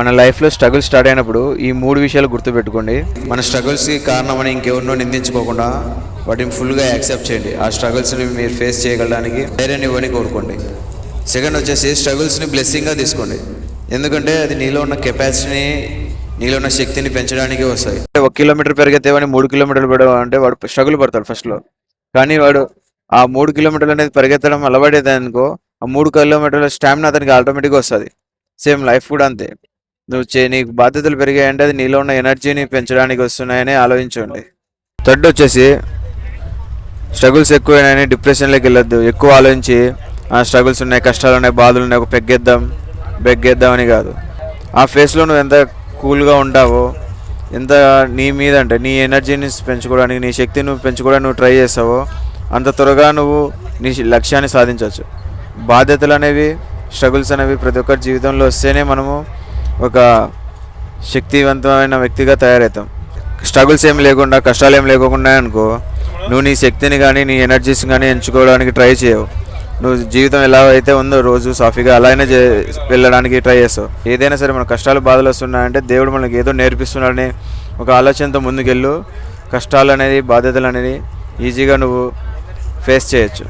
మన లైఫ్లో struggle start అయినప్పుడు ఈ 3 విషయాలు గుర్తుపెట్టుకోండి. మన స్ట్రగుల్స్కి కారణమని ఇంకెవరినో నిందించుకోకుండా వాటిని ఫుల్గా యాక్సెప్ట్ చేయండి. ఆ స్ట్రగుల్స్ని మీరు ఫేస్ చేయగలడానికి ధైర్యాన్ని ఇవ్వని కోరుకోండి. సెకండ్ వచ్చేసి స్ట్రగుల్స్ని బ్లెస్సింగ్గా తీసుకోండి. ఎందుకంటే అది నీలో ఉన్న కెపాసిటీని, నీలో ఉన్న శక్తిని పెంచడానికి వస్తాయి. 1 కిలోమీటర్ పెరిగితేవని 3 కిలోమీటర్లు అంటే వాడు స్ట్రగుల్ పడతాడు ఫస్ట్లో. కానీ వాడు ఆ 3 కిలోమీటర్లు అనేది పరిగెత్తడం అలవాటైతే అనుకో, ఆ 3 కిలోమీటర్ల స్టామినా అతనికి ఆటోమేటిక్గా వస్తుంది. సేమ్ లైఫ్ కూడా అంతే. నీకు బాధ్యతలు పెరిగాయంటే అది నీలో ఉన్న ఎనర్జీని పెంచడానికి వస్తున్నాయని ఆలోచించండి. థర్డ్ వచ్చేసి స్ట్రగుల్స్ ఎక్కువైనాయని డిప్రెషన్లోకి వెళ్ళొద్దు. ఎక్కువ ఆలోచించి స్ట్రగుల్స్ ఉన్నాయి, కష్టాలు ఉన్నాయి, బాధలు ఉన్నాయి, ఒక బెగ్గేద్దాం అని కాదు. ఆ ఫేస్లో నువ్వు ఎంత కూల్గా ఉంటావో, ఎంత నీ మీద అంటే నీ ఎనర్జీని పెంచుకోవడానికి, నీ శక్తిని నువ్వు పెంచుకోవడానికి నువ్వు ట్రై చేస్తావో అంత త్వరగా నువ్వు నీ లక్ష్యాన్ని సాధించవచ్చు. బాధ్యతలు అనేవి, స్ట్రగుల్స్ అనేవి ప్రతి ఒక్కరి జీవితంలో వస్తేనే మనము ఒక శక్తివంతమైన వ్యక్తిగా తయారవుతాం. స్ట్రగుల్స్ ఏం లేకుండా, కష్టాలు ఏం లేకుండా అనుకో, నువ్వు నీ శక్తిని కానీ నీ ఎనర్జీస్ కానీ ఎంచుకోవడానికి ట్రై చేయవు. నువ్వు జీవితం ఎలా అయితే ఉందో రోజు సాఫీగా అలానే వెళ్ళడానికి ట్రై చేస్తావు. ఏదైనా సరే మన కష్టాలు, బాధలు వస్తున్నాయంటే దేవుడు మనకి ఏదో నేర్పిస్తున్నాడని ఒక ఆలోచనతో ముందుకెళ్ళు. కష్టాలు అనేది, బాధ్యతలు అనేది ఈజీగా నువ్వు ఫేస్ చేయొచ్చు.